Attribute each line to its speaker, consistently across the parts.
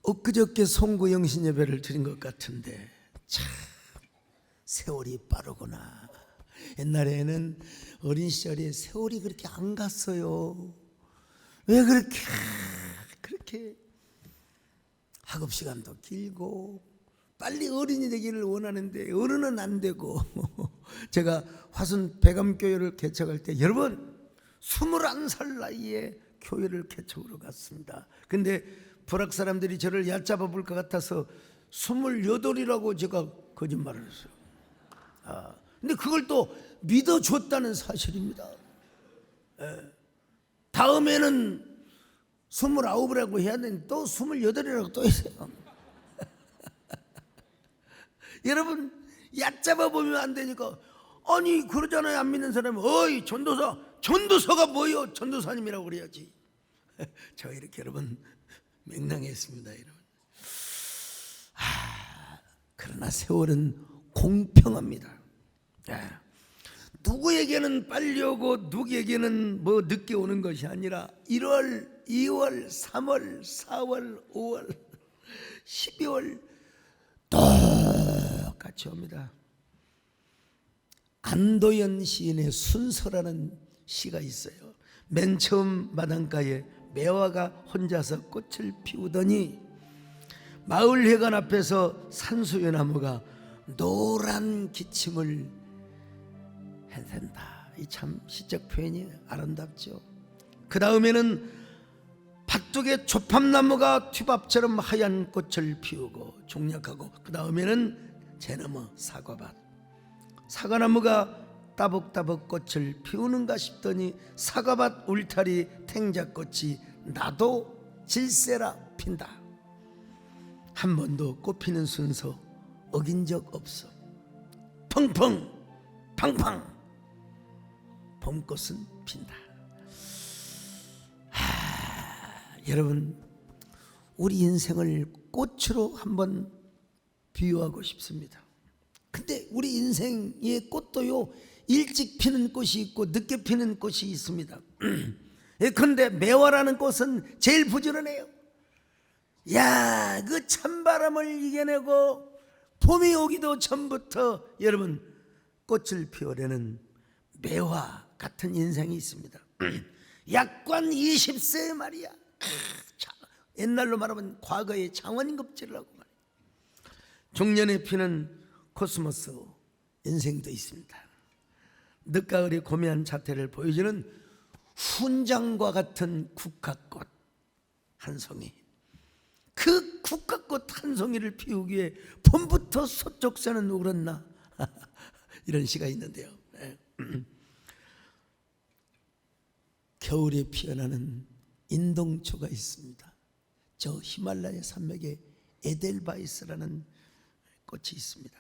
Speaker 1: 엊그저께 송구 영신 예배를 드린 것 같은데 참 세월이 빠르구나. 옛날에는 어린 시절에 세월이 그렇게 안 갔어요. 왜 그렇게 학업 시간도 길고 빨리 어린이 되기를 원하는데 어른은 안 되고 제가 화순 배감교회를 개척할 때 여러분 21살 나이에 교회를 개척으로 갔습니다. 근데 불악 사람들이 저를 얕잡아 볼 것 같아서 28이라고 제가 거짓말을 했어요. 근데 그걸 또 믿어줬다는 사실입니다. 다음에는 29이라고 해야 되는데 또 28이라고 또 했어요. 여러분 얕잡아 보면 안 되니까 아니 그러잖아요. 안 믿는 사람은 어이 전도사가 뭐요? 전도사님이라고 그래야지. 저 이렇게 여러분 맹랑했습니다. 여러분. 그러나 세월은 공평합니다. 누구에게는 빨리 오고 누구에게는 뭐 늦게 오는 것이 아니라 1월, 2월, 3월, 4월, 5월, 12월 똑같이 옵니다. 안도연 시인의 순서라는 시가 있어요. 맨 처음 마당가에 매화가 혼자서 꽃을 피우더니 마을 회관 앞에서 산수유나무가 노란 기침을 해댄다. 이 참 시적 표현이 아름답죠. 그 다음에는 밭둑의 조팝나무가 튀밥처럼 하얀 꽃을 피우고 종약하고 그 다음에는 제나무 사과밭 사과나무가 따복따복 꽃을 피우는가 싶더니 사과밭 울타리 탱자꽃이 나도 질세라 핀다. 한 번도 꽃 피는 순서 어긴 적 없어. 펑펑 팡팡 봄꽃은 핀다. 여러분 우리 인생을 꽃으로 한번 비유하고 싶습니다. 근데 우리 인생의 꽃도요 일찍 피는 꽃이 있고 늦게 피는 꽃이 있습니다. 그런데 매화라는 꽃은 제일 부지런해요. 그 찬바람을 이겨내고 봄이 오기도 전부터 여러분 꽃을 피우려는 매화 같은 인생이 있습니다. 약관 20세 말이야. 옛날로 말하면 과거의 장원급제라고 말이야. 종년에 피는 코스모스 인생도 있습니다. 늦가을의 고매한 자태를 보여주는 훈장과 같은 국화꽃 한 송이. 그 국화꽃 한 송이를 피우기 위해 봄부터 소쩍새는 울었나 이런 시가 있는데요. 겨울에 피어나는 인동초가 있습니다. 저 히말라야 산맥에 에델바이스라는 꽃이 있습니다.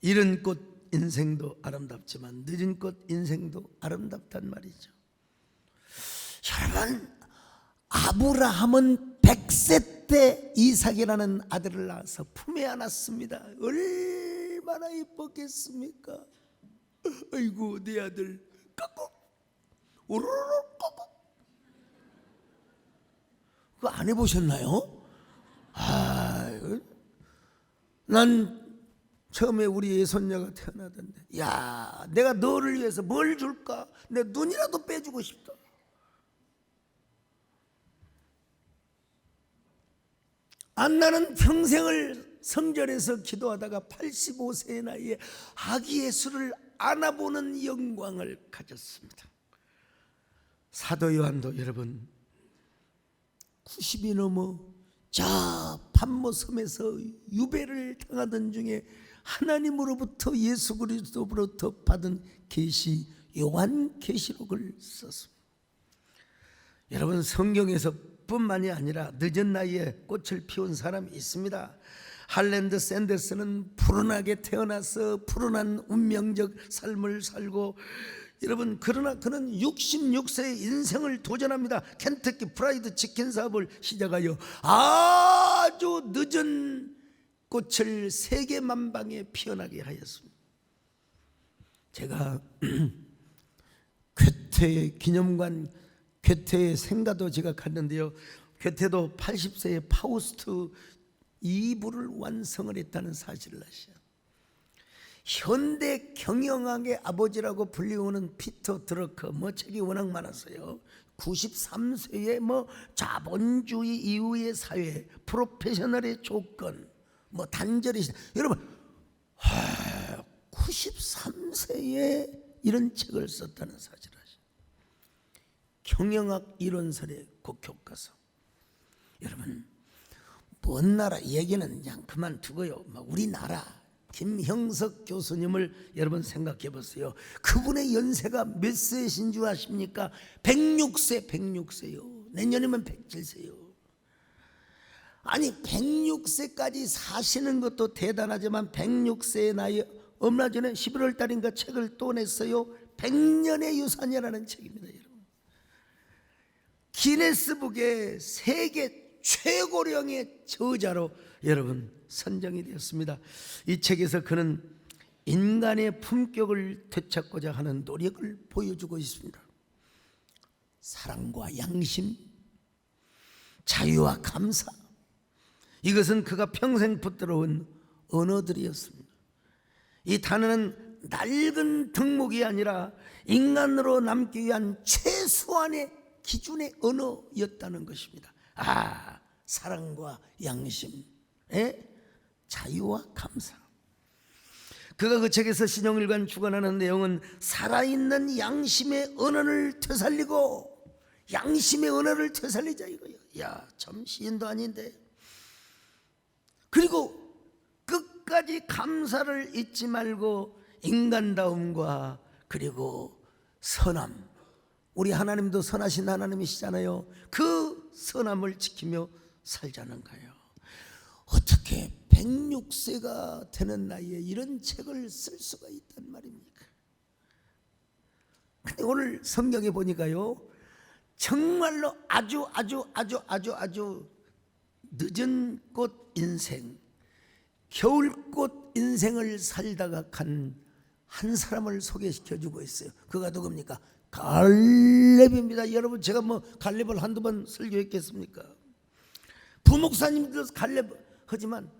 Speaker 1: 이른 꽃 인생도 아름답지만 늦은 꽃 인생도 아름답단 말이죠. 여러분 아브라함은 100세 때 이삭이라는 아들을 낳아서 품에 안았습니다. 얼마나 이뻤겠습니까? 아이고 내 아들 까꿍 오로로 까꿍. 그거 안 해보셨나요? 난 처음에 우리 예손녀가 태어나던데 내가 너를 위해서 뭘 줄까? 내 눈이라도 빼주고 싶다. 안나는 평생을 성전에서 기도하다가 85세의 나이에 아기 예수를 안아보는 영광을 가졌습니다. 사도 요한도 여러분 90이 넘어 저 pat모 섬에서 유배를 당하던 중에 하나님으로부터 예수 그리스도로부터 받은 계시 요한 계시록을 썼습니다. 여러분 성경에서 뿐만이 아니라 늦은 나이에 꽃을 피운 사람이 있습니다. 할랜드 샌더스는 푸른하게 태어나서 푸른한 운명적 삶을 살고 여러분 그러나 그는 66세의 인생을 도전합니다. 켄터키 프라이드 치킨 사업을 시작하여 아주 늦은 꽃을 세계 만방에 피어나게 하였습니다. 제가 괴테 기념관 괴테의 생가도 제가 갔는데요 괴테도 80세에 파우스트 2부를 완성을 했다는 사실을 아시죠? 현대 경영학의 아버지라고 불리우는 피터 드러커 책이 워낙 많았어요. 93세에 자본주의 이후의 사회, 프로페셔널의 조건, 단절의 시대. 여러분 93세에 이런 책을 썼다는 사실을 아시죠? 경영학 이론설의 국교과서. 여러분 먼 나라 얘기는 그냥 그만두고요. 우리나라 김형석 교수님을 여러분 생각해 보세요. 그분의 연세가 몇 세신 줄 아십니까? 106세요. 내년이면 107세요. 아니 106세까지 사시는 것도 대단하지만 106세의 나이 얼마 전에 11월 달인가 책을 또 냈어요. 100년의 유산이라는 책입니다. 여러분 기네스북의 세계 최고령의 저자로 여러분 선정이 되었습니다. 이 책에서 그는 인간의 품격을 되찾고자 하는 노력을 보여주고 있습니다. 사랑과 양심, 자유와 감사, 이것은 그가 평생 붙들어온 언어들이었습니다. 이 단어는 낡은 덕목이 아니라 인간으로 남기 위한 최소한의 기준의 언어였다는 것입니다. 사랑과 양심, 자유와 감사. 그가 그 책에서 신용일관 주관하는 내용은 살아있는 양심의 언어를 되살리고, 양심의 언어를 되살리자 이거예요. 참 시인도 아닌데. 그리고 끝까지 감사를 잊지 말고 인간다움과 그리고 선함, 우리 하나님도 선하신 하나님이시잖아요. 그 선함을 지키며 살자는 거예요. 어떻게 106세가 되는 나이에 이런 책을 쓸 수가 있단 말입니까? 근데 오늘 성경에 보니까요, 정말로 아주 늦은 꽃 인생, 겨울꽃 인생을 살다가 간 한 사람을 소개시켜주고 있어요. 그가 누굽니까? 갈렙입니다. 여러분 제가 갈렙을 한두 번 설교했겠습니까? 부목사님들도 갈렙 하지만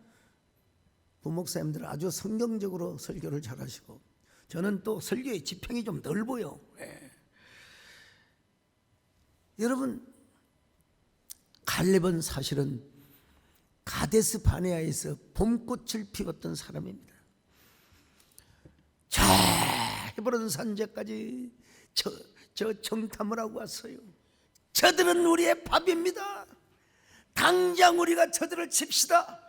Speaker 1: 부목사님들은 아주 성경적으로 설교를 잘하시고, 저는 또 설교의 지평이 좀 넓어요. 여러분 갈렙은 사실은 가데스 바네아에서 봄꽃을 피웠던 사람입니다. 저 헤브론 산지까지 저 정탐을 하고 왔어요. 저들은 우리의 밥입니다. 당장 우리가 저들을 칩시다.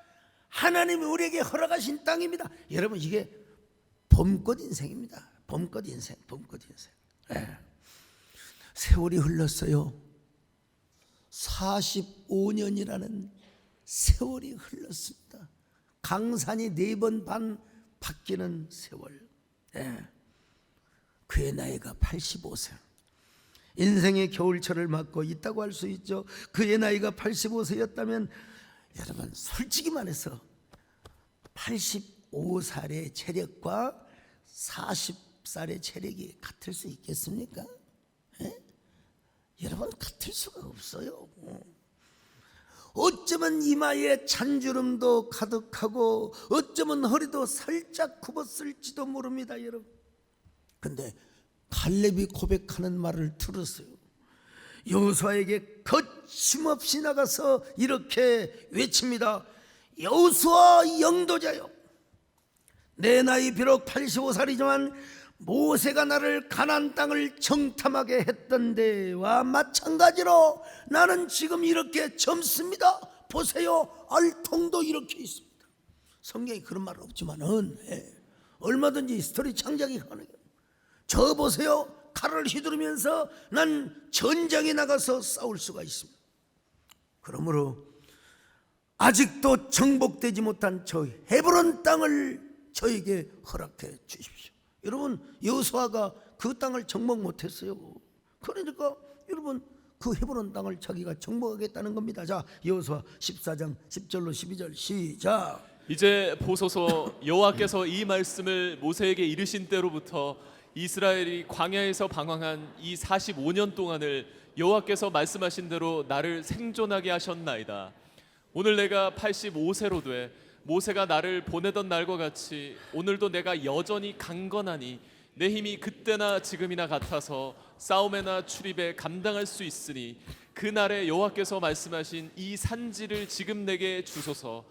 Speaker 1: 하나님이 우리에게 허락하신 땅입니다. 여러분 이게 봄꽃 인생입니다. 봄꽃 인생. 세월이 흘렀어요. 45년이라는 세월이 흘렀습니다. 강산이 4번 반 바뀌는 세월. 그의 나이가 85세. 인생의 겨울철을 맞고 있다고 할 수 있죠. 그의 나이가 85세였다면 여러분 솔직히 말해서 85살의 체력과 40살의 체력이 같을 수 있겠습니까? 여러분 같을 수가 없어요. 어쩌면 이마에 잔주름도 가득하고 어쩌면 허리도 살짝 굽었을지도 모릅니다. 여러분 근데 갈렙이 고백하는 말을 들었어요. 여호수아에게 거침없이 나가서 이렇게 외칩니다. 여호수아 영도자여, 내 나이 비록 85살이지만 모세가 나를 가나안 땅을 정탐하게 했던 데와 마찬가지로 나는 지금 이렇게 젊습니다. 보세요, 알통도 이렇게 있습니다. 성경에 그런 말 없지만은 얼마든지 스토리 창작이 가능해요. 저 보세요, 칼을 휘두르면서 난 전장에 나가서 싸울 수가 있습니다. 그러므로 아직도 정복되지 못한 저 헤브론 땅을 저에게 허락해 주십시오. 여러분 여호수아가 그 땅을 정복 못했어요. 그러니까 여러분 그 헤브론 땅을 자기가 정복하겠다는 겁니다. 자, 여호수아 14장 10절로 12절 시작.
Speaker 2: 이제 보소서, 여호와께서 이 말씀을 모세에게 이르신 때로부터 이스라엘이 광야에서 방황한 이 45년 동안을 여호와께서 말씀하신 대로 나를 생존하게 하셨나이다. 오늘 내가 85세로 돼 모세가 나를 보내던 날과 같이 오늘도 내가 여전히 강건하니 내 힘이 그때나 지금이나 같아서 싸움에나 출입에 감당할 수 있으니 그날에 여호와께서 말씀하신 이 산지를 지금 내게 주소서.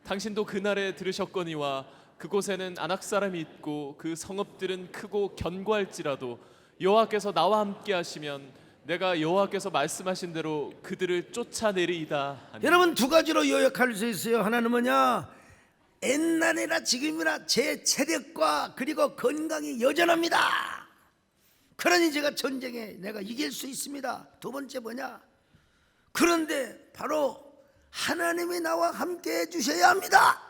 Speaker 2: 당신도 그날에 들으셨거니와 그곳에는 아낙 사람이 있고 그 성읍들은 크고 견고할지라도 여호와께서 나와 함께 하시면 내가 여호와께서 말씀하신 대로 그들을 쫓아내리이다 하니.
Speaker 1: 여러분, 두 가지로 요약할 수 있어요. 하나는 뭐냐? 옛날이나 지금이나 제 체력과 그리고 건강이 여전합니다. 그러니 제가 전쟁에 내가 이길 수 있습니다. 두 번째 뭐냐? 그런데 바로 하나님이 나와 함께 해주셔야 합니다.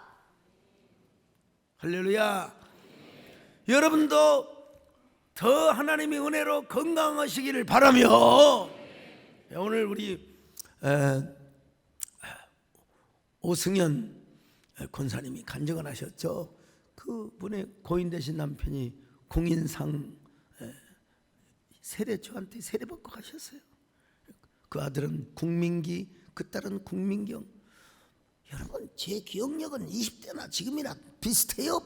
Speaker 1: 할렐루야. 여러분도 더 하나님의 은혜로 건강하시기를 바라며, 오늘 우리 오승현 권사님이 간증을 하셨죠. 그분의 고인 되신 남편이 공인상 세례, 저한테 세례 받고 가셨어요. 그 아들은 국민기, 그 딸은 국민경. 여러분, 제 기억력은 20대나 지금이나 비슷해요.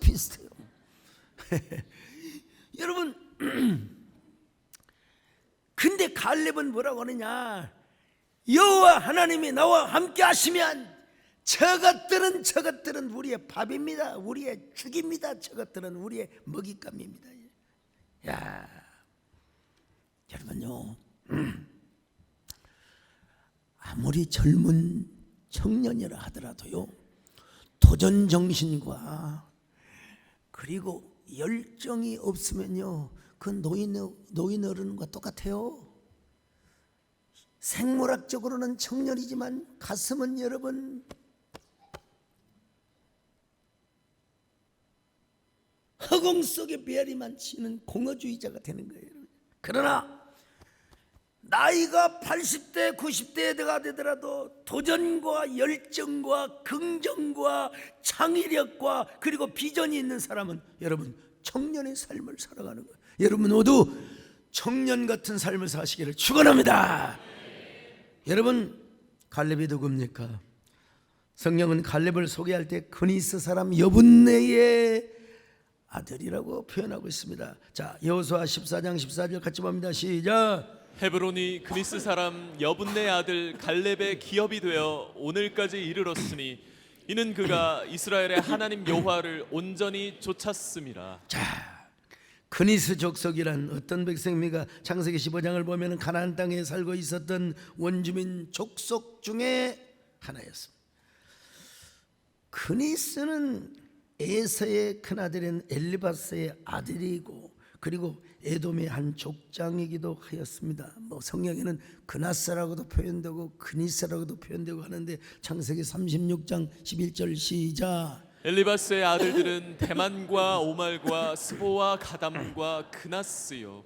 Speaker 1: 여러분, 근데 갈렙은 뭐라고 하느냐? 여호와 하나님이 나와 함께 하시면 저것들은 우리의 밥입니다. 우리의 죽입니다. 저것들은 우리의 먹잇감입니다. 야, 여러분요, 아무리 젊은 청년이라 하더라도요, 도전 정신과 그리고 열정이 없으면요, 그 노인 어른과 똑같아요. 생물학적으로는 청년이지만 가슴은 여러분 허공 속에 메아리만 치는 공허주의자가 되는 거예요. 그러나 나이가 80대 90대가 되더라도 도전과 열정과 긍정과 창의력과 그리고 비전이 있는 사람은 여러분 청년의 삶을 살아가는 거예요. 여러분 모두 청년 같은 삶을 사시기를 축원합니다. 여러분, 갈렙이 누굽니까? 성경은 갈렙을 소개할 때 그니스 사람 여분네의 아들이라고 표현하고 있습니다. 자, 여호수아 14장 14절 같이 봅니다. 시작.
Speaker 2: 헤브론이 그니스 사람 여분네 아들 갈렙의 기업이 되어 오늘까지 이르렀으니 이는 그가 이스라엘의 하나님 여호와를 온전히 쫓았음이라.
Speaker 1: 자, 그니스 족속이란 어떤 백성입니까? 창세기 15장을 보면 가나안 땅에 살고 있었던 원주민 족속 중에 하나였습니다. 그니스는 에서의 큰아들인 엘리바스의 아들이고 그리고 에돔의 한 족장이기도 하였습니다. 뭐 성경에는 그나스라고도 표현되고 그니스라고도 표현되고 하는데 창세기 36장 11절 시작.
Speaker 2: 엘리바스의 아들들은 대만과 오말과 스보와 가담과 그나스요.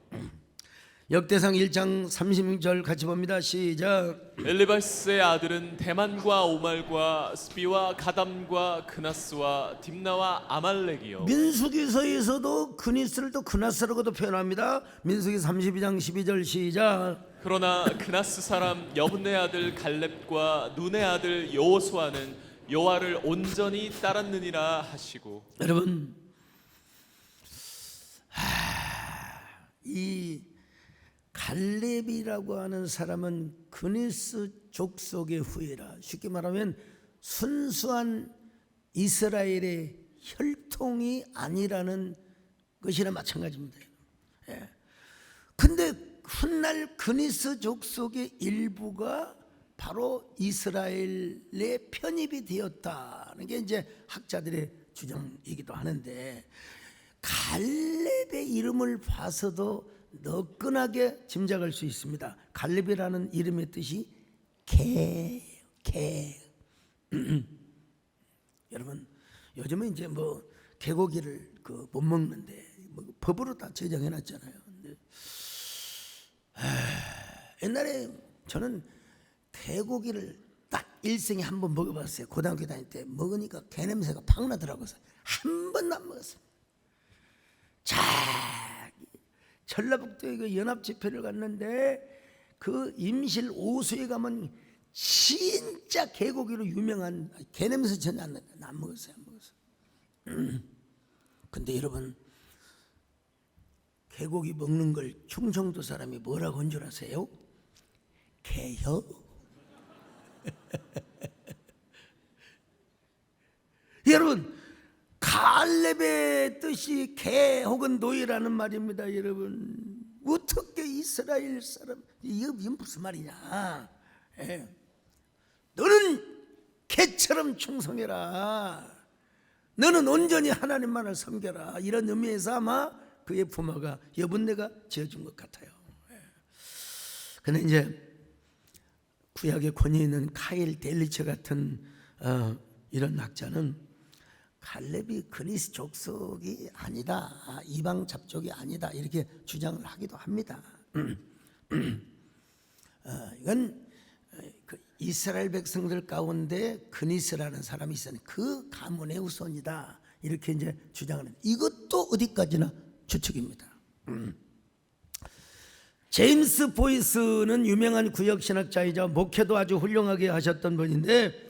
Speaker 1: 역대상 1장 36절 같이 봅니다. 시작.
Speaker 2: 엘리바스의 아들은 대만과 오말과 스비와 가담과 그나스와 딥나와 아말렉이요.
Speaker 1: 민수기서에서도 그니스를 또 그나스라고도 표현합니다. 민수기 32장 12절 시작.
Speaker 2: 그러나 그나스 사람 여분네 아들 갈렙과 눈의 아들 여호수아는 여호와를 온전히 따랐느니라 하시고.
Speaker 1: 여러분, 이 갈렙이라고 하는 사람은 그니스 족속의 후예라. 쉽게 말하면 순수한 이스라엘의 혈통이 아니라는 것이나 마찬가지입니다. 예. 근데 훗날 그니스 족속의 일부가 바로 이스라엘에 편입이 되었다는 게 이제 학자들의 주장이기도 하는데, 갈렙의 이름을 봐서도 너끈하게 짐작할 수 있습니다. 갈렙이라는 이름의 뜻이 개. 여러분, 요즘은 이제 뭐 개고기를 못 먹는데 뭐 법으로 다 제정해 놨잖아요. 근데 옛날에 저는 개고기를 딱 일생에 한 번 먹어봤어요. 고등학교 다닐 때 먹으니까 개 냄새가 팍 나더라고요. 한 번도 안 먹었습니다. 자, 전라북도에 그 연합 집회를 갔는데 그 임실 오수에 가면 진짜 개고기로 유명한 개 냄새 전혀 안 나요. 안 먹었어요, 안 먹었어요. 근데 여러분, 개고기 먹는 걸 충청도 사람이 뭐라고 한 줄 아세요? 개요. 여러분, 갈렙의 뜻이 개 혹은 노예라는 말입니다. 여러분, 어떻게 이스라엘 사람, 이게 무슨 말이냐? 예. 너는 개처럼 충성해라. 너는 온전히 하나님만을 섬겨라. 이런 의미에서 아마 그의 부모가 여분네가 지어준 것 같아요. 그런데 이제 구약의 권위 있는 카일 델리처 같은 이런 학자는 갈렙이 그니스 족속이 아니다, 이방 잡족이 아니다, 이렇게 주장을 하기도 합니다. 이건 그 이스라엘 백성들 가운데 그니스라는 사람이 있었는데 그 가문의 후손이다, 이렇게 이제 주장을 합니다. 이것도 어디까지나 추측입니다. 제임스 보이스는 유명한 구역신학자이자 목회도 아주 훌륭하게 하셨던 분인데,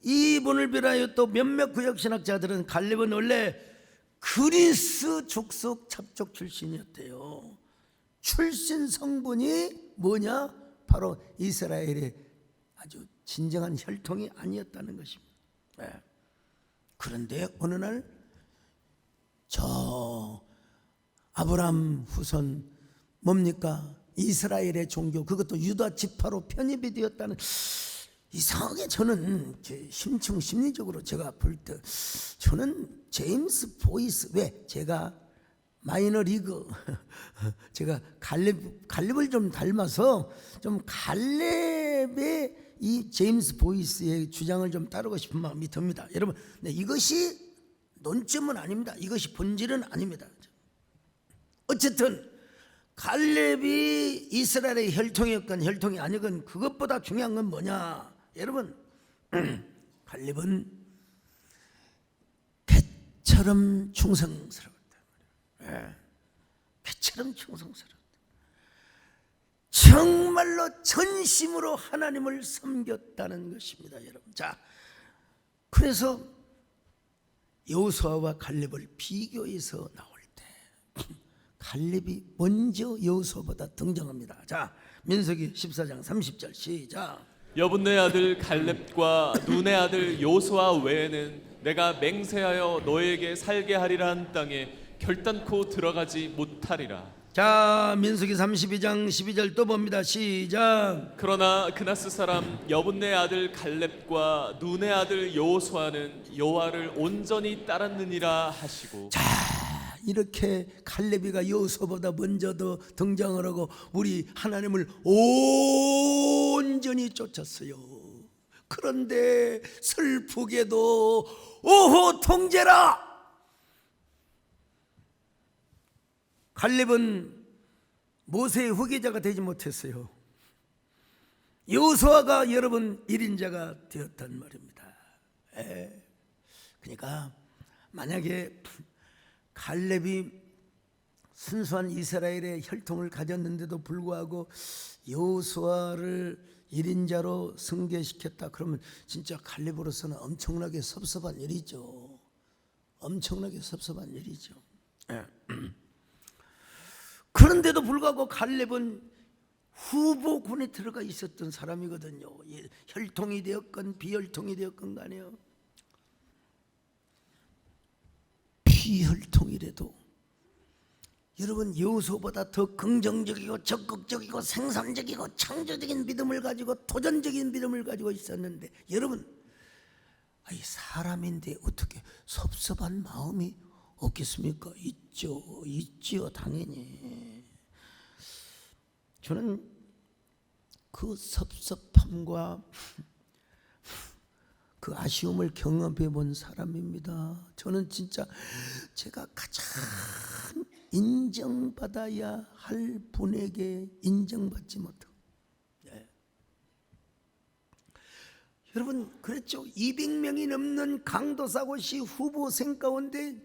Speaker 1: 이분을 비롯하여 또 몇몇 구역신학자들은 갈렙은 원래 그리스 족속 첩족 출신이었대요. 출신 성분이 뭐냐? 바로 이스라엘의 아주 진정한 혈통이 아니었다는 것입니다. 네. 그런데 어느 날 저 아브라함 후손 뭡니까? 이스라엘의 종교, 그것도 유다 지파로 편입이 되었다는, 이상하게 저는 심리적으로 제가 볼 때 저는 제임스 보이스, 왜? 제가 마이너리그 제가 갈렙을 좀 닮아서 좀 갈렙의 이 제임스 보이스의 주장을 좀 따르고 싶은 마음이 듭니다. 여러분, 네, 이것이 논점은 아닙니다. 이것이 본질은 아닙니다. 어쨌든 갈렙이 이스라엘의 혈통이었건 혈통이 아니건 그것보다 중요한 건 뭐냐? 여러분, 갈렙은 개처럼 충성스러웠다. 개처럼 충성스러웠다. 정말로 전심으로 하나님을 섬겼다는 것입니다, 여러분. 자, 그래서 여호수아와 갈렙을 비교해서 나올 때 갈렙이 먼저 여호수아보다 등장합니다. 자, 민수기 14장 30절 시작.
Speaker 2: 여분네 아들 갈렙과 눈의 아들 요수아 외에는 내가 맹세하여 너에게 살게 하리라 한 땅에 결단코 들어가지 못하리라.
Speaker 1: 자, 민수기 32장 12절 또 봅니다. 시작.
Speaker 2: 그러나 그나스 사람 여분네 아들 갈렙과 눈의 아들 요수아는 여호와를 온전히 따랐느니라 하시고.
Speaker 1: 자, 이렇게 갈렙이가 여호수아보다 먼저 더 등장을 하고 우리 하나님을 온전히 쫓았어요. 그런데 슬프게도 오호 통제라, 갈렙은 모세의 후계자가 되지 못했어요. 여호수아가 여러분 1인자가 되었단 말입니다. 그러니까 만약에 갈렙이 순수한 이스라엘의 혈통을 가졌는데도 불구하고 여호수아를 1인자로 승계시켰다, 그러면 진짜 갈렙으로서는 엄청나게 섭섭한 일이죠. 엄청나게 섭섭한 일이죠. 그런데도 불구하고 갈렙은 후보군에 들어가 있었던 사람이거든요. 혈통이 되었건 비혈통이 되었건 간에요. 비혈통이라도 여러분 여호수아보다 더 긍정적이고 적극적이고 생산적이고 창조적인 믿음을 가지고 도전적인 믿음을 가지고 있었는데, 여러분, 아이 사람인데 어떻게 섭섭한 마음이 없겠습니까? 있죠, 당연히. 저는 그 섭섭함과 그 아쉬움을 경험해 본 사람입니다. 저는 진짜 제가 가장 인정받아야 할 분에게 인정받지 못하고, 여러분 그랬죠. 200명이 넘는 강도사고시 후보생 가운데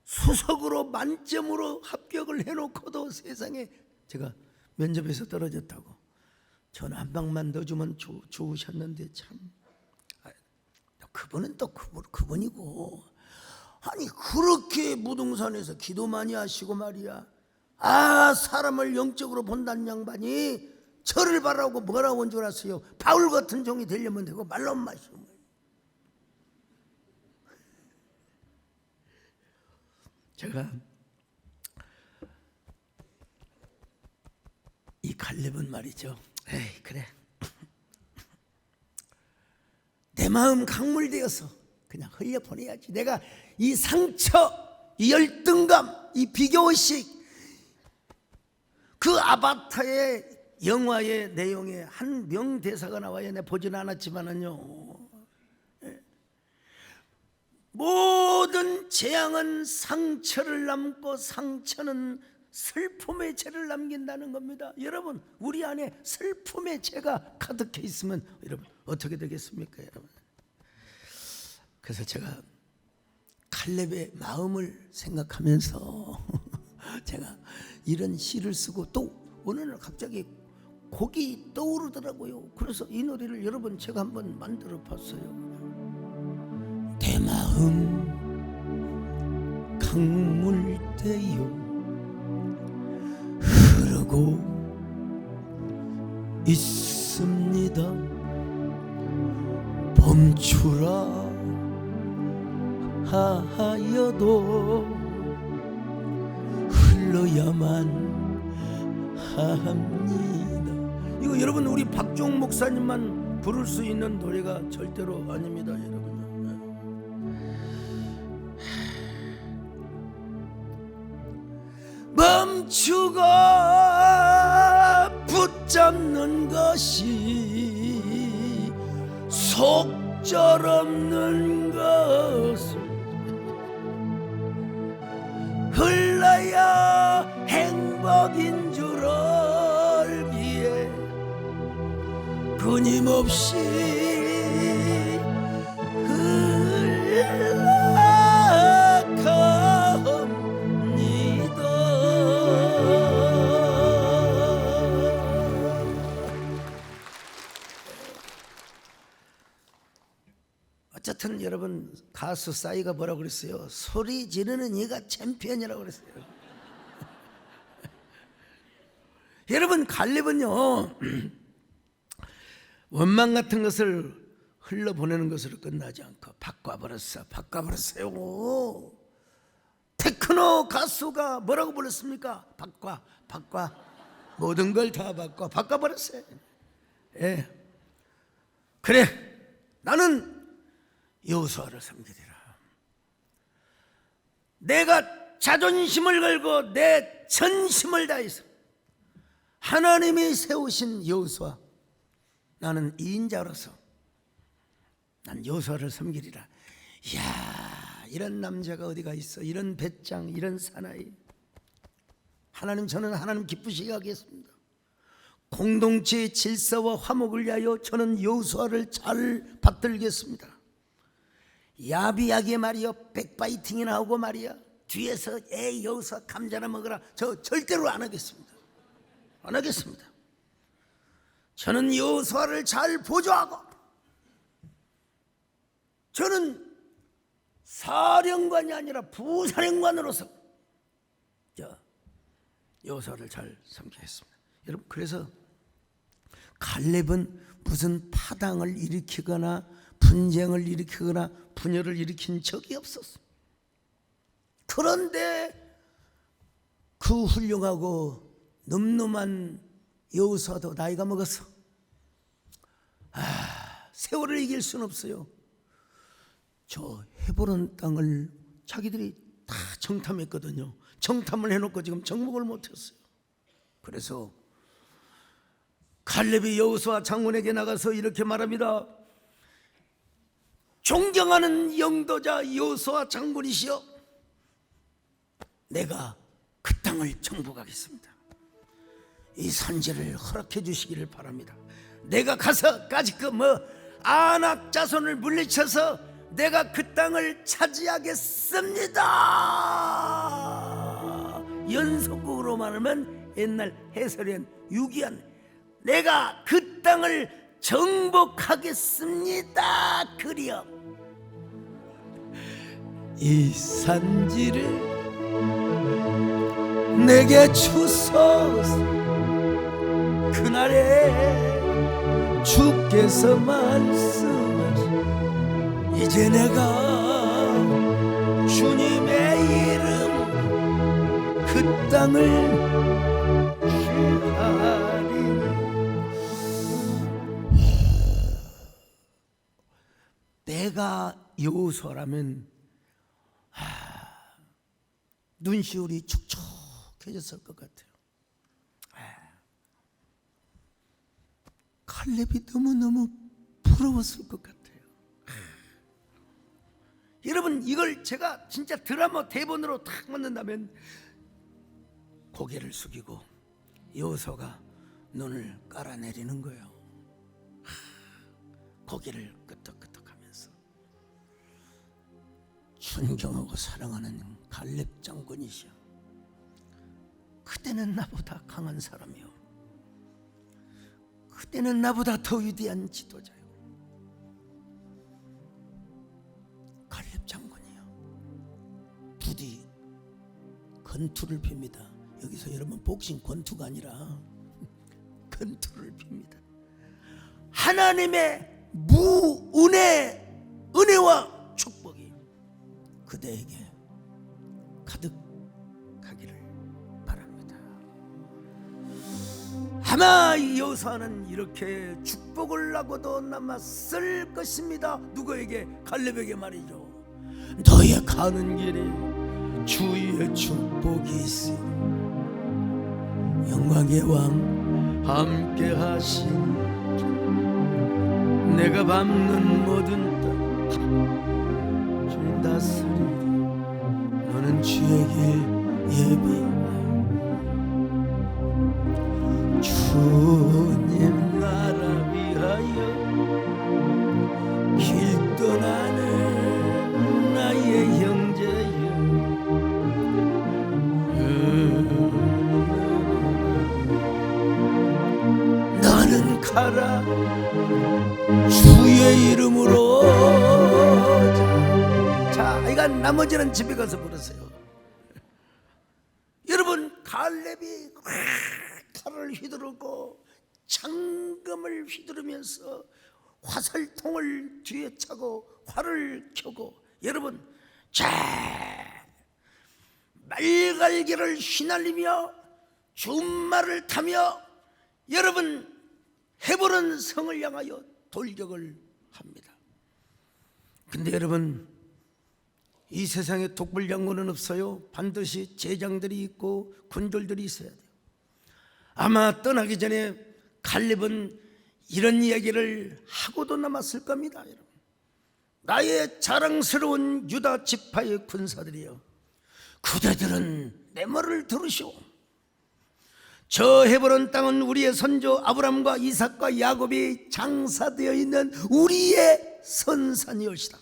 Speaker 1: 수석으로 만점으로 합격을 해놓고도 세상에 제가 면접에서 떨어졌다고. 전화 한 방만 더 주면 좋으셨는데 참. 그분은 또 그분이고. 아니 그렇게 무등산에서 기도 많이 하시고 말이야. 사람을 영적으로 본다는 양반이 저를 바라고 뭐라고 온 줄 아세요? 바울 같은 종이 되려면 되고 말로만 마시고. 제가 이 갈렙은 말이죠. 에이 그래, 내 마음 강물되어서 그냥 흘려보내야지. 내가 이 상처, 이 열등감, 이 비교의식, 그 아바타의 영화의 내용에 한 명대사가 나와요. 내가 보진 않았지만은요, 모든 재앙은 상처를 남고 상처는 슬픔의 죄를 남긴다는 겁니다. 여러분, 우리 안에 슬픔의 죄가 가득해 있으면 여러분 어떻게 되겠습니까? 여러분, 그래서 제가 갈렙의 마음을 생각하면서 제가 이런 시를 쓰고, 또 어느 날 갑자기 곡이 떠오르더라고요. 그래서 이 노래를 여러분 제가 한번 만들어 봤어요. 내 마음 강물되어 흐르고 있습니다. 멈추라 하여도 흘러야만 합니다. 이거 여러분 우리 박종 목사님만 부를 수 있는 노래가 절대로 아닙니다, 여러분. 멈추고 붙잡는 것이 속절없는 것을 흘러야 행복인 줄 알기에 끊임없이 어쨌든 여러분, 가수 싸이가 뭐라고 그랬어요? 소리 지르는 얘가 챔피언이라고 그랬어요. 여러분, 갈렙은요 원망 같은 것을 흘러보내는 것으로 끝나지 않고 바꿔버렸어요. 테크노 가수가 뭐라고 불렀습니까? 바꿔 모든 걸 다 바꿔버렸어요. 예. 그래, 나는 여호수아를 섬기리라. 내가 자존심을 걸고 내 전심을 다해서 하나님이 세우신 여호수아, 나는 이인자로서 난 여호수아를 섬기리라. 이야, 이런 남자가 어디가 있어? 이런 배짱, 이런 사나이. 하나님, 저는 하나님 기쁘시게 하겠습니다. 공동체의 질서와 화목을 위하여 저는 여호수아를 잘 받들겠습니다. 야비하게 말이야, 백바이팅이나 하고 말이야, 뒤에서 여호수아 감자나 먹으라, 저 절대로 안 하겠습니다. 저는 여호수아를 잘 보조하고, 저는 사령관이 아니라 부사령관으로서 여호수아를 잘 섬기겠습니다. 여러분, 그래서 갈렙은 무슨 파당을 일으키거나 분쟁을 일으키거나 분열을 일으킨 적이 없었어. 그런데 그 훌륭하고 늠름한 여호수아도 나이가 먹었어. 세월을 이길 수는 없어요. 저 헤브론 땅을 자기들이 다 정탐했거든요. 정탐을 해놓고 지금 정복을 못했어요. 그래서 갈렙이 여호수아 장군에게 나가서 이렇게 말합니다. 존경하는 영도자 여호수아 장군이시여, 내가 그 땅을 정복하겠습니다. 이 선지를 허락해 주시기를 바랍니다. 내가 가서 까짓거 아낙 자손을 물리쳐서 내가 그 땅을 차지하겠습니다. 연속국으로 말하면 옛날 해설엔 유기한, 내가 그 그 땅을 정복하겠습니다. 그리여 이 산지를 내게 주소서. 그날에 주께서 말씀하신 이제 내가 주님의 이름 그 땅을 취하리. 내가 여호수아라면 눈시울이 촉촉해졌을 것 같아요. 칼렙이 너무너무 부러웠을 것 같아요. 여러분, 이걸 제가 진짜 드라마 대본으로 탁 만든다면 고개를 숙이고 여호수아가 눈을 깔아내리는 거예요. 고개를 끄덕끄덕하면서 존경하고 사랑하는 갈렙 장군이시여, 그때는 나보다 강한 사람이요, 그때는 나보다 더 위대한 지도자요. 갈렙 장군이요, 부디 건투를 빕니다. 여기서 여러분 복싱 권투가 아니라 건투를 빕니다. 하나님의 무은혜, 은혜와 축복이 그대에게 가득하기를 바랍니다. 아마 이 여호수아는 이렇게 축복을 하고도 남았을 것입니다. 누구에게? 갈렙에게 말이죠. 너의 가는 길에 주의 축복이 있으 영광의 왕 함께 하신 내가 밟는 모든 땅 주님 다스리리. 너는 주의 길 예비하여 주님 나라 위하여 길 떠나는 나의 형제여, 나는 가라 주의 이름으로. 자, 이건 나머지는 집에 가서 부르세요. 여러분, 갈렙이 칼을 휘두르고 창금을 휘두르면서 화살통을 뒤에 차고 활을 켜고, 여러분, 자, 말갈기를 휘날리며 준말을 타며 여러분 헤브론 성을 향하여 돌격을 합니다. 근데 여러분, 이 세상에 독불장군은 없어요. 반드시 제장들이 있고 군졸들이 있어야 돼요. 아마 떠나기 전에 갈렙은 이런 이야기를 하고도 남았을 겁니다. 여러분, 나의 자랑스러운 유다 지파의 군사들이여, 그대들은 내 말을 들으시오. 저 헤브론 땅은 우리의 선조 아브람과 이삭과 야곱이 장사되어 있는 우리의 선산이옵시다.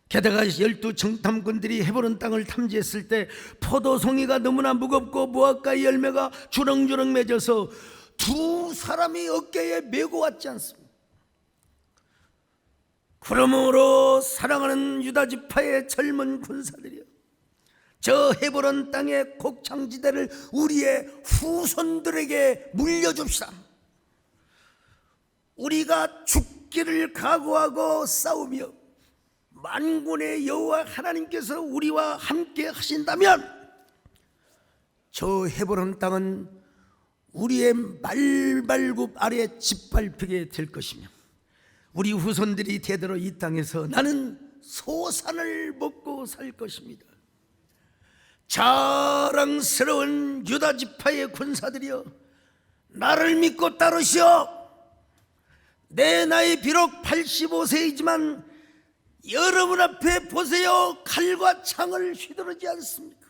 Speaker 1: 게다가 12 정탐꾼들이 헤브론 땅을 탐지했을 때 포도송이가 너무나 무겁고 무화과의 열매가 주렁주렁 맺어서 두 사람이 어깨에 메고 왔지 않습니까? 그러므로 사랑하는 유다 지파의 젊은 군사들이여, 저 헤브론 땅의 곡창지대를 우리의 후손들에게 물려줍시다. 우리가 죽기를 각오하고 싸우며 만군의 여호와 하나님께서 우리와 함께 하신다면 저 헤브론 땅은 우리의 말발굽 아래 짓밟히게 될 것이며 우리 후손들이 대대로 이 땅에서 나는 소산을 먹고 살 것입니다. 자랑스러운 유다 지파의 군사들이여, 나를 믿고 따르시오. 내 나이 비록 85세이지만 여러분 앞에 보세요. 칼과 창을 휘두르지 않습니까?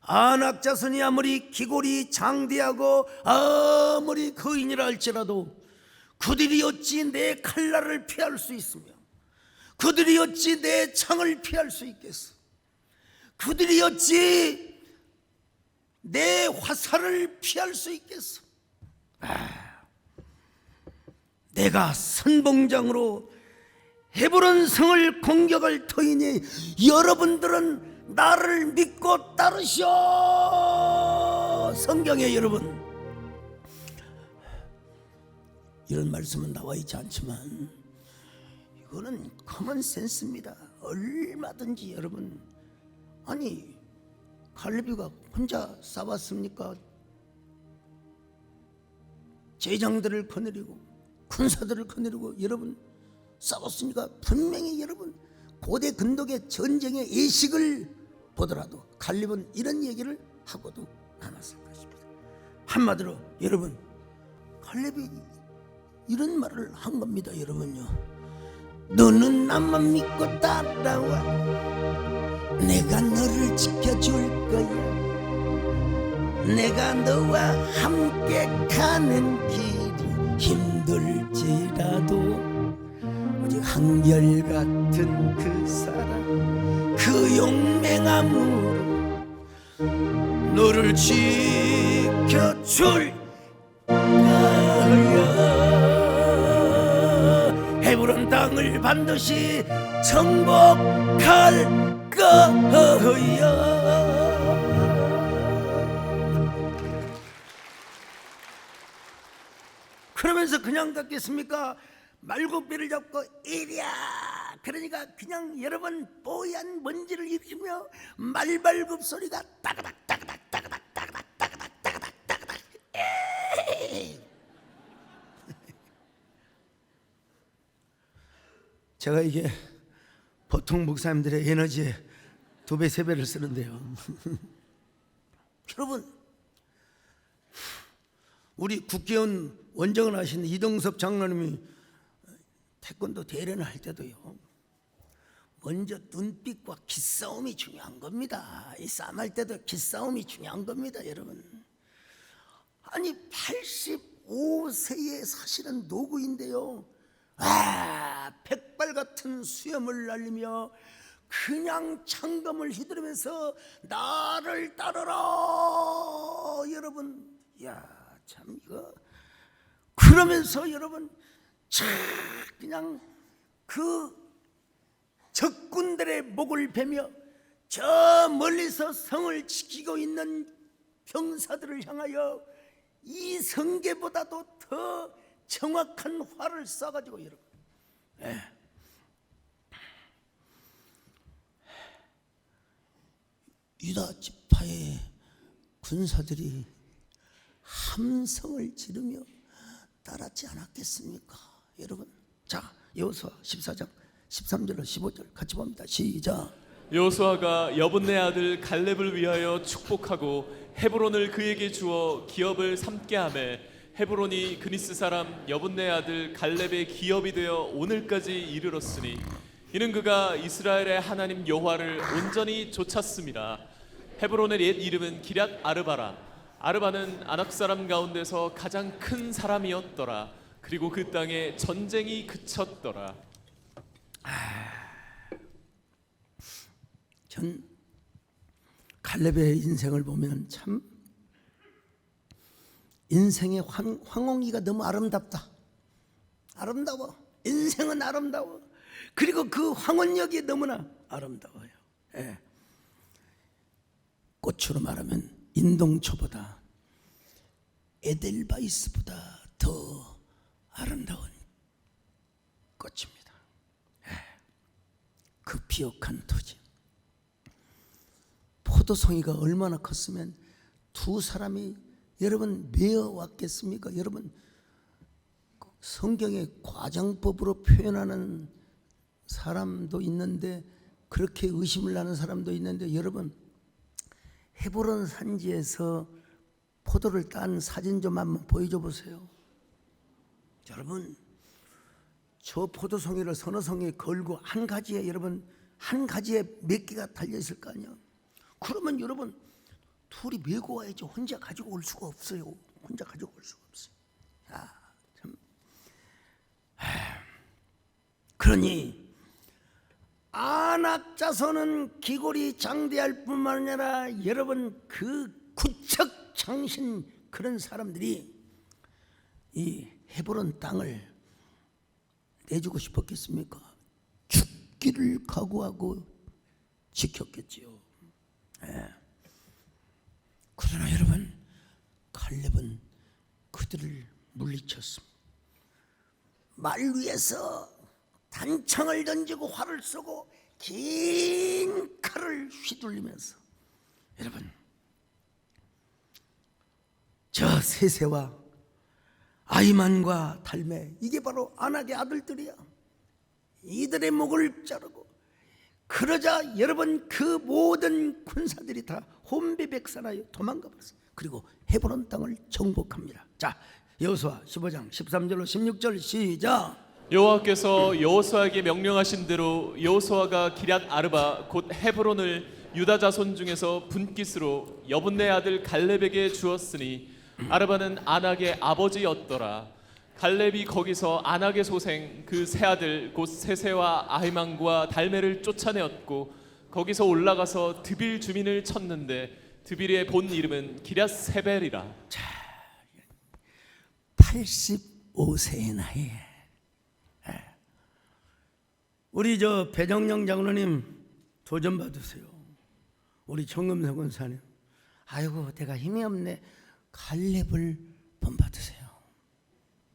Speaker 1: 아낙 자손이 아무리 기골이 장대하고 아무리 거인이라 할지라도 그들이 어찌 내 칼날을 피할 수 있으며 그들이 어찌 내 창을 피할 수 있겠어? 그들이 어찌 내 화살을 피할 수 있겠어? 내가 선봉장으로 헤브론 성을 공격할 터이니 여러분들은 나를 믿고 따르시오. 성경에 여러분 이런 말씀은 나와 있지 않지만 이거는 커먼 센스입니다. 얼마든지 여러분, 아니 갈렙이가 혼자 싸웠습니까? 제장들을 거느리고 군사들을 거느리고 여러분 싸웠으니까 분명히 여러분 고대 근동의 전쟁의 예식을 보더라도 갈렙은 이런 얘기를 하고도 남았을 것입니다. 한마디로 여러분 갈렙이 이런 말을 한 겁니다. 여러분요, 너는 나만 믿고 따라와. 내가 너를 지켜줄 거야. 내가 너와 함께 가는 길이 힘들지라도 오직 한결같은 그 사랑, 그 용맹함으로 너를 지켜줄 거야. 헤브론 땅을 반드시 정복할 거야. 그러면서 그냥 갔겠습니까? 말고비를 잡고 이랴, 그러니까 그냥 여러분 뽀얀 먼지를 일으키며 말발굽 소리가 따그닥 따그닥 따그닥 따그닥 따그닥 따그닥 따그닥. 제가 이게 보통 목사님들의 에너지의 2배, 3배를 쓰는데요. 여러분, 우리 국회의원 원정을 하신 이동섭 장로님이 태권도 대련을 할 때도요, 먼저 눈빛과 기싸움이 중요한 겁니다. 이 싸움할 때도 기싸움이 중요한 겁니다. 여러분, 아니 85세의 사실은 노구인데요, 백발 같은 수염을 날리며 그냥 창검을 휘두르면서 나를 따르라. 여러분, 야, 참 이거 그러면서 여러분 참 그냥 그 적군들의 목을 베며 저 멀리서 성을 지키고 있는 병사들을 향하여 이 성계보다도 더 정확한 활을 쏴가지고 여러분, 유다 지파의 군사들이 함성을 지르며 따랐지 않았겠습니까? 여러분, 자, 여호수아 14장 13절로 15절 같이 봅니다. 시작.
Speaker 2: 여호수아가 여분네 아들 갈렙을 위하여 축복하고 헤브론을 그에게 주어 기업을 삼게 하매 헤브론이 그니스 사람 여분네 아들 갈렙의 기업이 되어 오늘까지 이르렀으니 이는 그가 이스라엘의 하나님 여호와를 온전히 좇았습니다. 헤브론의 옛 이름은 기럇 아르바라. 아르바는 아낙 사람 가운데서 가장 큰 사람이었더라. 그리고 그 땅에 전쟁이 그쳤더라.
Speaker 1: 전 갈렙의 인생을 보면 참 인생의 황홍기가 너무 아름답다. 아름다워. 인생은 아름다워. 그리고 그 황혼역이 너무나 아름다워요. 예. 꽃으로 말하면 인동초보다 에델바이스보다 더 아름다운 꽃입니다. 예. 그 비옥한 토지. 포도송이가 얼마나 컸으면 두 사람이 여러분 메어 왔겠습니까? 여러분, 성경의 과장법으로 표현하는 사람도 있는데 그렇게 의심을 하는 사람도 있는데, 여러분, 헤브론 산지에서 포도를 딴 사진 좀 한번 보여줘 보세요. 여러분, 저 포도송이를 서너 송이 걸고 한 가지에 여러분 한 가지에 몇 개가 달려 있을 거 아니야. 그러면 여러분 둘이 메고 와야지 혼자 가지고 올 수가 없어요. 혼자 가지고 올 수가 없어요. 참. 그러니 아낙 자손은 기골이 장대할 뿐만 아니라 여러분 그 구척 장신 그런 사람들이 이 헤브론 땅을 내주고 싶었겠습니까? 죽기를 각오하고 지켰겠지요. 그러나 여러분, 갈렙은 그들을 물리쳤습니다. 말 위에서 단창을 던지고 활을 쏘고 긴 칼을 휘둘리면서, 여러분, 저 세세와 아이만과 달메, 이게 바로 아낙의 아들들이야. 이들의 목을 자르고, 그러자 여러분 그 모든 군사들이 다 혼비백산하여 도망가 버렸어요. 그리고 헤브론 땅을 정복합니다. 자, 여호수아 15장 13절로 16절 시작.
Speaker 2: 여호와께서 여호수아에게 명령하신 대로 여호수아가 기럇 아르바 곧 헤브론을 유다 자손 중에서 분깃으로 여분네 아들 갈렙에게 주었으니 아르바는 아낙의 아버지였더라. 갈렙이 거기서 아낙의 소생 그 세 아들 곧 세세와 아히만과 달메를 쫓아내었고 거기서 올라가서 드빌 주민을 쳤는데 드빌의 본 이름은 기럇 세벨이라.
Speaker 1: 85세의 나이에 우리 저 배정영 장로님 도전 받으세요. 우리 정금석 권사님, 아이고 내가 힘이 없네. 갈렙을 본받으세요.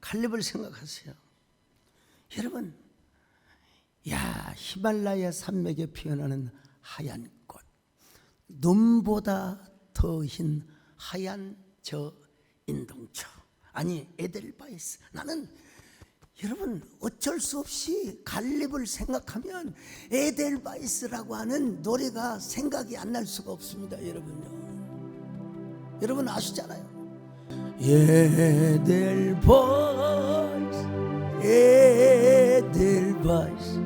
Speaker 1: 갈렙을 생각하세요. 여러분, 야, 히말라야 산맥에 피어나는 하얀 꽃, 눈보다 더 흰 하얀 저 인동초, 아니 에델바이스. 나는 여러분 어쩔 수 없이 갈렙을 생각하면 에델바이스라고 하는 노래가 생각이 안 날 수가 없습니다. 여러분요, 여러분 아시잖아요. 에델바이스, 에델바이스,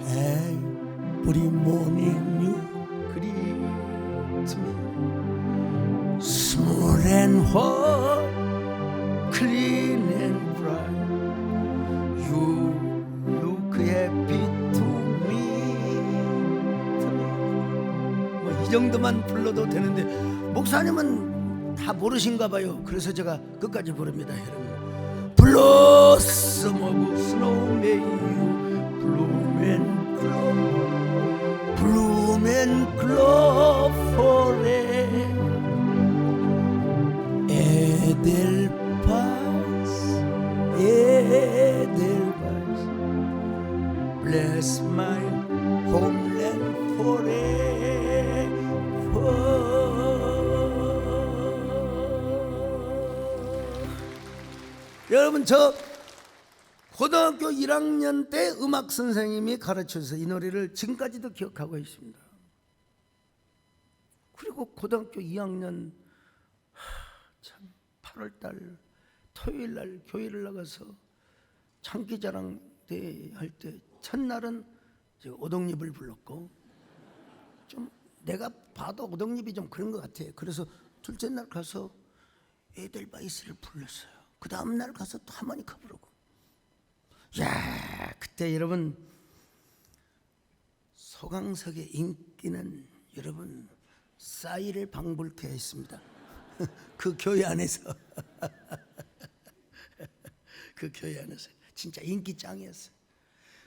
Speaker 1: every morning you greet me, small and white, clean and bright, you look happy to me. 뭐 이 정도만 불러도 되는데 목사님은 다 모르신가 봐요. 그래서 제가 끝까지 부릅니다. 여러분, Blossom of snow may you bloom and glow, bloom and glow forever. Edelweiss, Edelweiss, bless my homeland forever. 여러분, 저 고등학교 1학년 때 음악 선생님이 가르쳐서 이 노래를 지금까지도 기억하고 있습니다. 그리고 고등학교 2학년 참 8월달 토요일날 교회를 나가서 장기자랑 대회 할 때 첫날은 오동잎을 불렀고, 좀 내가 봐도 오동잎이 좀 그런 것 같아요. 그래서 둘째 날 가서 에델바이스를 불렀어요. 그 다음 날 가서 또 하모니카 부르고. 야, 그때 여러분 소강석의 인기는 여러분 싸이를 방불케 했습니다. 그 교회 안에서 그 교회 안에서 진짜 인기 짱이었어요.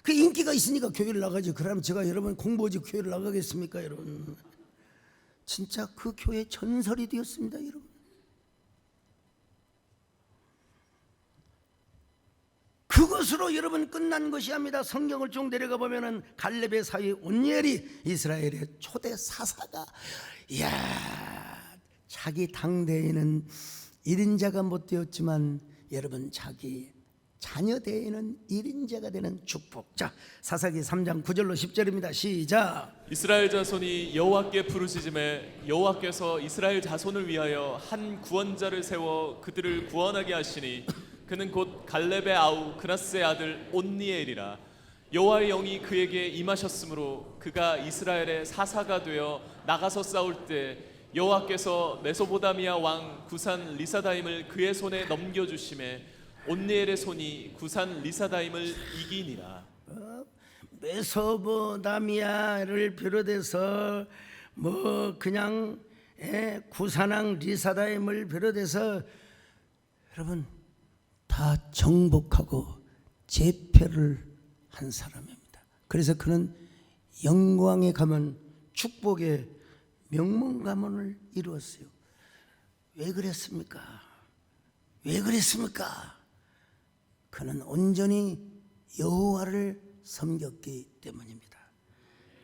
Speaker 1: 그 인기가 있으니까 교회를 나가죠. 그러면 제가 여러분 공부하지 교회를 나가겠습니까? 여러분, 진짜 그 교회 전설이 되었습니다. 여러분, 그것으로 여러분 끝난 것이 아닙니다. 성경을 쭉 내려가 보면은 갈렙의 사위 온니엘이 이스라엘의 초대 사사가, 이야, 자기 당대에는 1인자가 못 되었지만 여러분 자기 자녀 대에는 1인자가 되는 축복. 자, 사사기 3장 9절로 10절입니다. 시작.
Speaker 2: 이스라엘 자손이 여호와께 부르짖음에 여호와께서 이스라엘 자손을 위하여 한 구원자를 세워 그들을 구원하게 하시니 그는 곧 갈렙의 아우 그나스의 아들 온니엘이라. 여호와의 영이 그에게 임하셨으므로 그가 이스라엘의 사사가 되어 나가서 싸울 때 여호와께서 메소보다미아 왕 구산 리사다임을 그의 손에 넘겨주심에 온니엘의 손이 구산 리사다임을 이기니라.
Speaker 1: 메소보다미아를 비롯해서 뭐 그냥 구산왕 리사다임을 비롯해서 여러분 다 정복하고 제패를 한 사람입니다. 그래서 그는 영광에 가면 축복의 명문가문을 이루었어요. 왜 그랬습니까? 왜 그랬습니까? 그는 온전히 여호와를 섬겼기 때문입니다.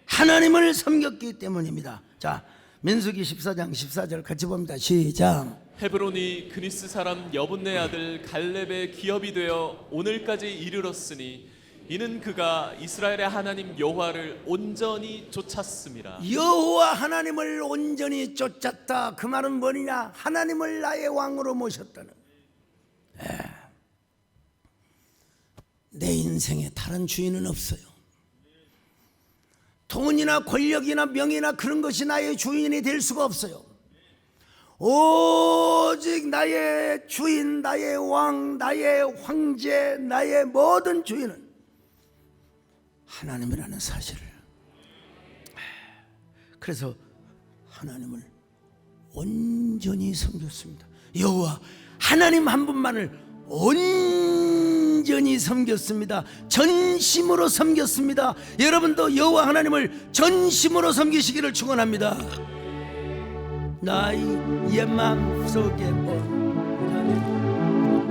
Speaker 1: 하나님을 섬겼기 때문입니다. 자, 민수기 14장 14절 같이 봅니다. 시작.
Speaker 2: 헤브론이 그니스 사람 여분네 아들 갈렙의 기업이 되어 오늘까지 이르렀으니 이는 그가 이스라엘의 하나님 여호와를 온전히 쫓았음이라.
Speaker 1: 여호와 하나님을 온전히 쫓았다. 그 말은 뭐냐? 하나님을 나의 왕으로 모셨다는. 내 인생에 다른 주인은 없어요. 돈이나 권력이나 명예나 그런 것이 나의 주인이 될 수가 없어요. 오직 나의 주인, 나의 왕, 나의 황제, 나의 모든 주인은 하나님이라는 사실을. 그래서 하나님을 온전히 섬겼습니다. 여호와 하나님 한 분만을 온전히 섬겼습니다. 전심으로 섬겼습니다. 여러분도 여호와 하나님을 전심으로 섬기시기를 축원합니다. 나의 마음속에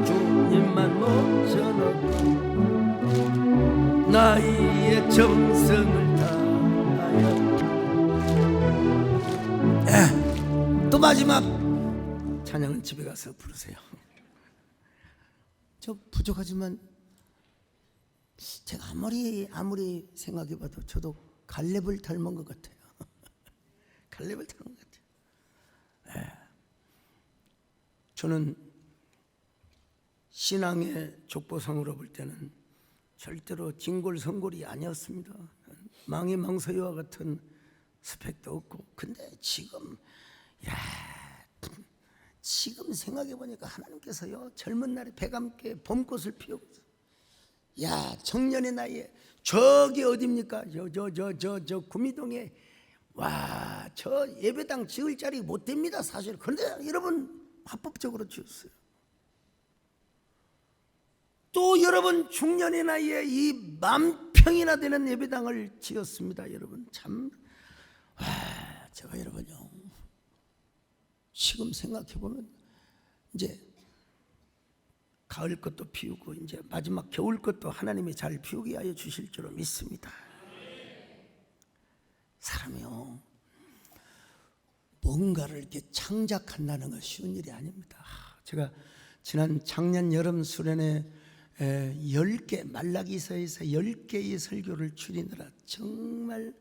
Speaker 1: 주님만 모셔놓고 나의 정성을 다하여. 또 마지막 찬양은 집에 가서 부르세요. 저 부족하지만 제가 아무리 생각해봐도 저도 갈렙을 닮은 것 같아요. 갈렙을 닮은 것 같아요. 저는 신앙의 족보상으로 볼 때는 절대로 진골성골이 아니었습니다. 망이망서이와 같은 스펙도 없고. 근데 지금 생각해 보니까 하나님께서요 젊은 날에 백암께 봄꽃을 피우고, 청년의 나이에 저기 어딥니까? 저 구미동에 저 예배당 지을 자리 못 됩니다 사실. 그런데 여러분 합법적으로 지었어요. 또 여러분 중년의 나이에 이 10,000평이나 되는 예배당을 지었습니다. 여러분 참 제가 여러분요 지금 생각해 보면 이제 가을 것도 피우고 이제 마지막 겨울 것도 하나님이 잘 피우게 하여 주실 줄로 믿습니다. 사람이요 뭔가를 이렇게 창작한다는 건 쉬운 일이 아닙니다. 제가 지난 작년 여름 수련회 10개 말라기서에서 10개의 설교를 줄이느라 정말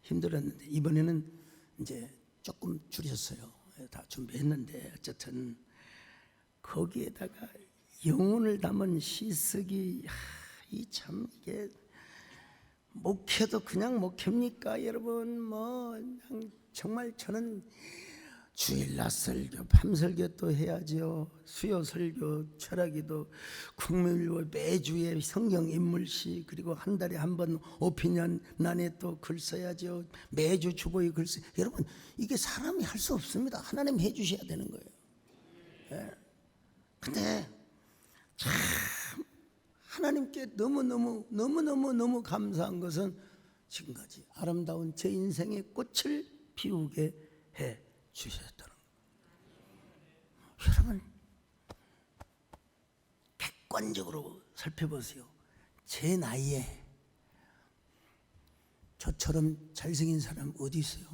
Speaker 1: 힘들었는데 이번에는 이제 조금 줄였어요. 다 준비했는데 어쨌든 거기에다가 영혼을 담은 시쓰기 참 이게 목회도 그냥 목회입니까 여러분? 정말 저는 주일날 설교, 밤설교 또 해야죠. 수요 설교, 철학기도, 국민일보 매주에 성경 인물시, 그리고 한 달에 한 번 오피니언 난에 또 글 써야죠. 매주 주보에 글 써. 여러분 이게 사람이 할 수 없습니다. 하나님 해주셔야 되는 거예요. 근데 참 하나님께 너무 감사한 것은 지금까지 아름다운 제 인생의 꽃을 피우게 해 주셨다는 거예요. 여러분 객관적으로 살펴보세요. 제 나이에 저처럼 잘생긴 사람 어디 있어요?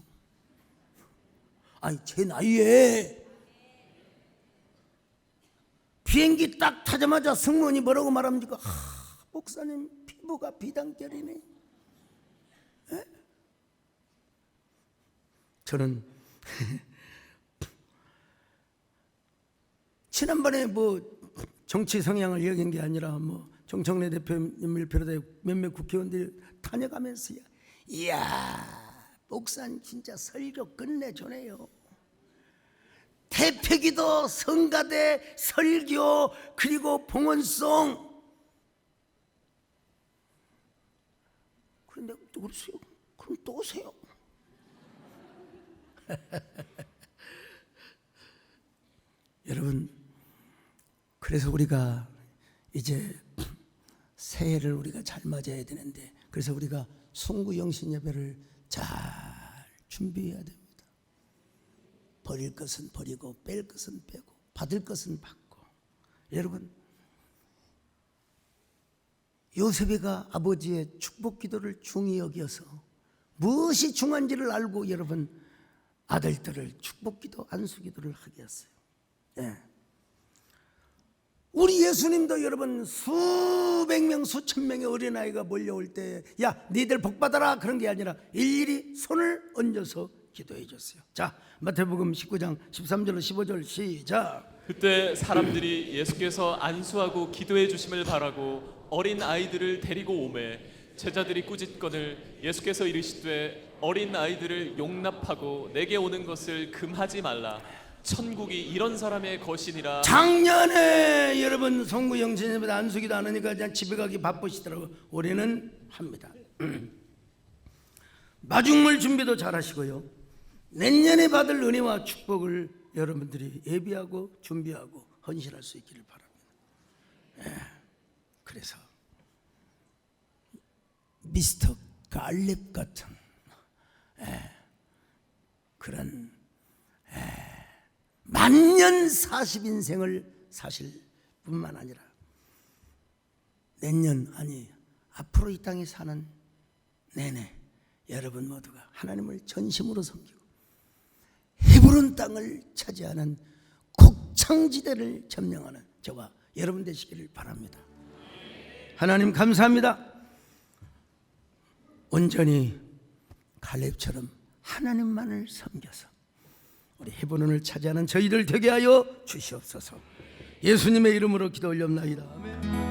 Speaker 1: 아니 제 나이에 비행기 딱 타자마자 승무원이 뭐라고 말합니까? 목사님 피부가 비단결이네. 저는 지난번에 정치 성향을 얘기한 게 아니라 정청래 대표님을 비롯해 몇몇 국회의원들이 다녀가면서 이야 목사님 진짜 설교 끝내주네요. 대표기도, 성가대, 설교, 그리고 봉헌송. 그런데 또 그러세요? 그럼 또 오세요. 여러분 그래서 우리가 이제 새해를 우리가 잘 맞아야 되는데, 그래서 우리가 송구영신 예배를 잘 준비해야 됩니다. 버릴 것은 버리고 뺄 것은 빼고 받을 것은 받고. 여러분, 요셉이가 아버지의 축복 기도를 중히 여겨서 무엇이 중요한지를 알고 여러분 아들들을 축복 기도, 안수 기도를 하게 했어요. 예. 우리 예수님도 여러분 수백 명, 수천 명의 어린아이가 몰려올 때, 야, 니들 복 받아라, 그런 게 아니라 일일이 손을 얹어서 기도해 줬어요. 자, 마태복음 19장 13절로 15절 시작.
Speaker 2: 그때 사람들이 예수께서 안수하고 기도해 주심을 바라고 어린 아이들을 데리고 오매 제자들이 꾸짖거늘 예수께서 이르시되 어린 아이들을 용납하고 내게 오는 것을 금하지 말라. 천국이 이런 사람의 것이니라.
Speaker 1: 작년에 여러분 송구영신 예배 안수기도 안 하니까 그냥 집에 가기 바쁘시더라고요. 올해는 합니다. 마중물 준비도 잘 하시고요. 내년에 받을 은혜와 축복을 여러분들이 예비하고 준비하고 헌신할 수 있기를 바랍니다. 그래서 미스터 갈렙 같은 그런 만년 40인생을 사실 뿐만 아니라 내년, 아니 앞으로 이 땅에 사는 내내 여러분 모두가 하나님을 전심으로 섬기고 헤브론 땅을 차지하는 곡창지대를 점령하는 저와 여러분 되시기를 바랍니다. 하나님 감사합니다. 온전히 갈렙처럼 하나님만을 섬겨서 우리 헤브론을 차지하는 저희들 되게 하여 주시옵소서. 예수님의 이름으로 기도 올렸나이다. 아멘.